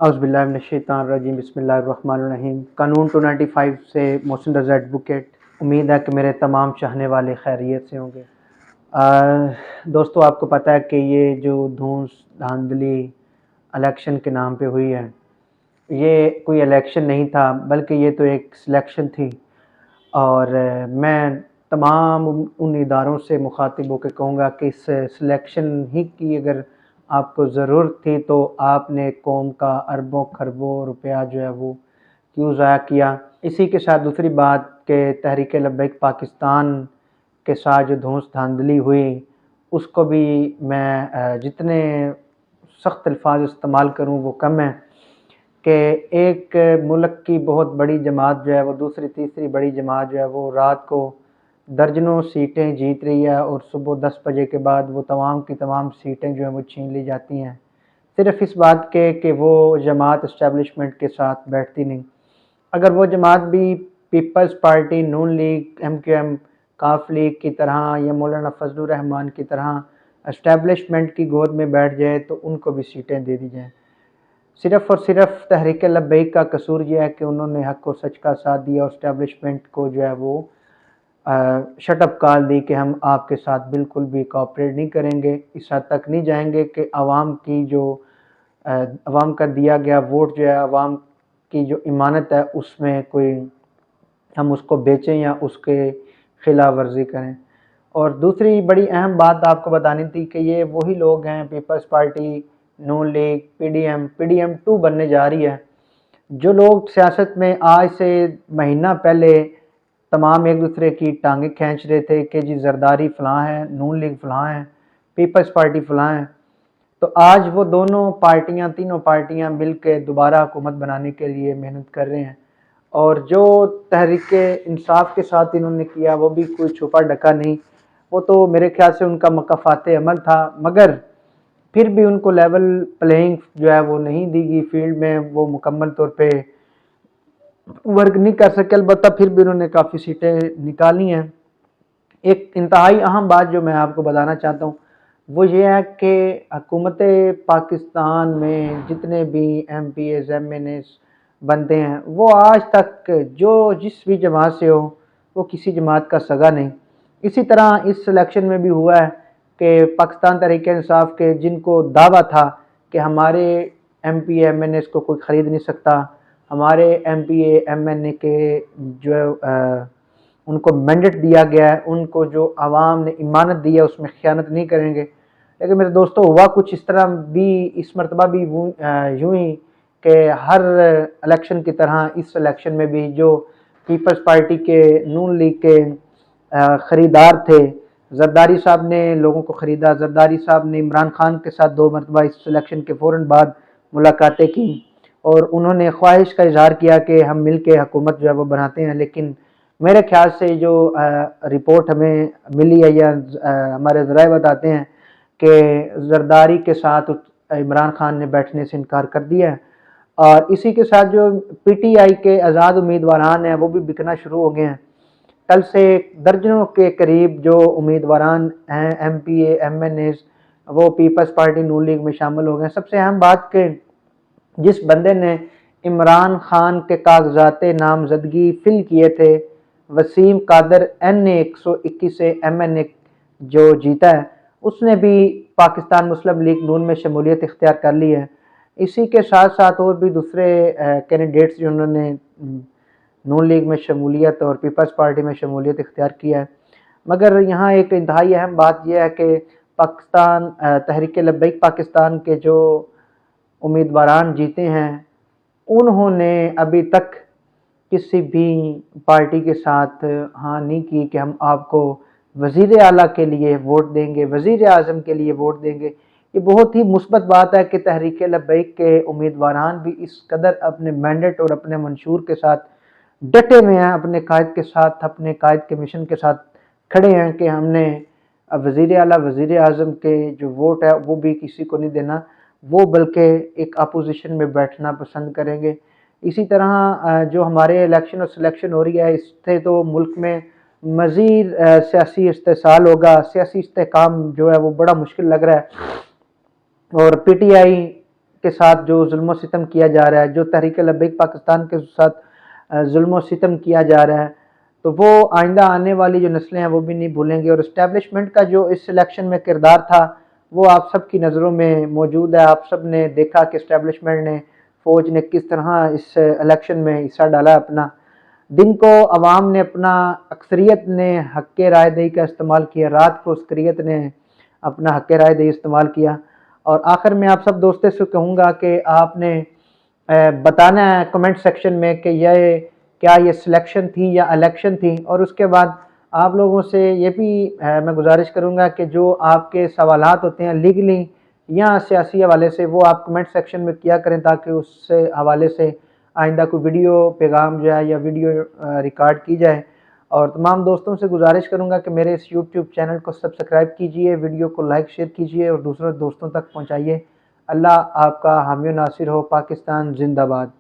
औज़ुबिल्लाहिमिनश्शैतानिर्रजीम बिस्मिल्लाहिर्रहमानिर्रहीम। कानून 295 से मोहसिन रज़ा एडवोकेट। उम्मीद है कि मेरे तमाम चाहने वाले खैरियत से होंगे। दोस्तों, आपको पता है कि ये जो धूस धांधली इलेक्शन के नाम पे हुई है, ये कोई इलेक्शन नहीं था बल्कि ये तो एक सिलेक्शन थी। और मैं तमाम उन इदारों से मुखातिब होकर कहूँगा कि इस सिलेक्शन ही की अगर आपको ज़रूरत थी तो आपने कौम का अरबों खरबों रुपया जो है वो क्यों ज़ाया किया। इसी के साथ दूसरी बात कि तहरीक लब्बैक पाकिस्तान के साथ जो धौंस धांधली हुई उसको भी मैं जितने सख्त अल्फाज इस्तेमाल करूँ वो कम है कि एक मुल्क की बहुत बड़ी जमात जो है वो दूसरी तीसरी बड़ी जमात जो है वो रात को दर्जनों सीटें जीत रही है और सुबह 10 बजे के बाद वो तमाम की तमाम सीटें जो हैं वो छीन ली जाती हैं, सिर्फ इस बात के कि वो जमात इस्टेब्लिशमेंट के साथ बैठती नहीं। अगर वो जमात भी पीपल्स पार्टी, नून लीग, MQM, काफ लीग की तरह या मौलाना फजलुर रहमान की तरह इस्टेब्लिशमेंट की गोद में बैठ जाए तो उनको भी सीटें दे दी जाएँ। सिर्फ़ और सिर्फ तहरीक लब्बैक का कसूर ये है कि उन्होंने हक़ व सच का साथ दिया और इस्टेब्लिशमेंट को जो है वो शटअप कॉल दी कि हम आपके साथ बिल्कुल भी कोऑपरेट नहीं करेंगे। इस हद तक नहीं जाएंगे कि आवाम की जो आवाम का दिया गया वोट जो है, आवाम की जो इमानत है उसमें कोई हम उसको बेचें या उसके खिलाफ वर्जी करें। और दूसरी बड़ी अहम बात आपको बतानी थी कि ये वही लोग हैं, पीपल्स पार्टी, नून लीग, PDM 2 बनने जा रही है। जो लोग सियासत में आज से महीना पहले तमाम एक दूसरे की टांगें खींच रहे थे कि जी जरदारी फ़लाँ है, नून लीग फ़लाँ है, पीपल्स पार्टी फ़लाँ है, तो आज वो दोनों पार्टियां, तीनों पार्टियां मिल के दोबारा हुकूमत बनाने के लिए मेहनत कर रहे हैं। और जो तहरीक इंसाफ के साथ इन्होंने किया वो भी कोई छुपा ढका नहीं, वो तो मेरे ख्याल से उनका मकाफ़ात अमल था, मगर फिर भी उनको लेवल प्लेइंग जो है वो नहीं दी गई। फील्ड में वो मुकम्मल तौर पे वर्क नहीं कर सके, अलबत्ता फिर भी उन्होंने काफ़ी सीटें निकाली हैं। एक इंतहाई अहम बात जो मैं आपको बताना चाहता हूँ वो ये है कि हुकूमत पाकिस्तान में जितने भी MPs MNAs बनते हैं वो आज तक जो जिस भी जमात से हो वो किसी जमात का सगा नहीं। इसी तरह इस सिलेक्शन में भी हुआ है कि पाकिस्तान तहरीक इंसाफ के जिनको दावा था कि हमारे MP MNAs को कोई ख़रीद नहीं सकता, हमारे MP MNA के जो उनको मैंडेट दिया गया है, उनको जो आवाम ने इमानत दी है उसमें ख़यानत नहीं करेंगे। लेकिन मेरे दोस्तों हुआ कुछ इस तरह भी, इस मरतबा भी यूँ ही कि हर इलेक्शन की तरह इस इलेक्शन में भी जो पीपल्स पार्टी के, नून लीग के ख़रीदार थे, जरदारी साहब ने लोगों को ख़रीदा। जरदारी साहब ने इमरान खान के साथ 2 मरतबा इस इलेक्शन के फ़ौरन बाद मुलाकातें की और उन्होंने ख्वाहिश का इजहार किया कि हम मिल के हुकूमत जो है वो बनाते हैं। लेकिन मेरे ख्याल से जो रिपोर्ट हमें मिली है या हमारे ज़राए बताते हैं कि जरदारी के साथ इमरान खान ने बैठने से इनकार कर दिया है। और इसी के साथ जो PTI के आज़ाद उम्मीदवारान हैं वो भी बिकना शुरू हो गए हैं। कल से दर्जनों के करीब जो उम्मीदवारान हैं MPA MNAs वो पीपल्स पार्टी, नून लीग में शामिल हो गए। सबसे अहम बात कि जिस बंदे ने इमरान खान के कागजात नामजदगी फिल किए थे, वसीम कादर NA 121 से MNA जो जीता है, उसने भी पाकिस्तान मुस्लिम लीग नून में शमूलियत इख्तियार कर ली है। इसी के साथ साथ और भी दूसरे कैंडिडेट्स जिन्होंने नून लीग में शमूलियत और पीपल्स पार्टी में शमूलियत इख्तियार किया है। मगर यहाँ एक इंतहाई अहम बात यह है कि पाकिस्तान तहरीक लब्बैक पाकिस्तान के जो उम्मीदवारान जीते हैं उन्होंने अभी तक किसी भी पार्टी के साथ हाँ नहीं की कि हम आपको वज़ीर आला के लिए वोट देंगे, वज़ीर आज़म के लिए वोट देंगे। ये बहुत ही मुस्बत बात है कि तहरीक लब्बैक के उम्मीदवारान भी इस कदर अपने मैंडेट और अपने मंशूर के साथ डटे हुए हैं, अपने कायद के साथ, अपने कायद के मिशन के साथ खड़े हैं कि हमने वज़ीर आला, वज़ीर आज़म के जो वोट है वो भी किसी को नहीं देना, वो बल्कि एक अपोजिशन में बैठना पसंद करेंगे। इसी तरह जो हमारे इलेक्शन और सिलेक्शन हो रही है इससे तो मुल्क में मज़ीद सियासी इस्तेसाल होगा, सियासी इस्तेहकाम जो है वो बड़ा मुश्किल लग रहा है। और PTI کے ساتھ جو ظلم و ستم کیا جا رہا ہے، جو تحریک لبیک پاکستان کے ساتھ ظلم و ستم کیا جا رہا ہے، تو وہ آئندہ آنے والی جو نسلیں ہیں وہ بھی نہیں بھولیں گے۔ اور اسٹیبلشمنٹ کا جو اس الیکشن میں کردار تھا وہ آپ سب کی نظروں میں موجود ہے۔ آپ سب نے دیکھا کہ اسٹیبلشمنٹ نے، فوج نے کس طرح اس الیکشن میں حصہ ڈالا اپنا۔ دن کو عوام نے اپنا، اکثریت نے حق رائے دہی کا استعمال کیا، رات کو عسکریت نے اپنا حق رائے دہی استعمال کیا۔ اور آخر میں آپ سب دوستوں سے کہوں گا کہ آپ نے بتانا ہے کمنٹ سیکشن میں کہ کیا یہ سلیکشن تھی یا الیکشن تھی، اور اس کے بعد آپ لوگوں سے یہ بھی میں گزارش کروں گا کہ جو آپ کے سوالات ہوتے ہیں لیگلی یا سیاسی حوالے سے، وہ آپ کمنٹ سیکشن میں کیا کریں تاکہ اس سے حوالے سے آئندہ کوئی ویڈیو پیغام جو ہے یا ویڈیو ریکارڈ کی جائے۔ اور تمام دوستوں سے گزارش کروں گا کہ میرے اس یوٹیوب چینل کو سبسکرائب کیجئے، ویڈیو کو لائک شیئر کیجئے اور دوسرے دوستوں تک پہنچائیے۔ اللہ آپ کا حامی و ناصر ہو۔ پاکستان زندہ باد۔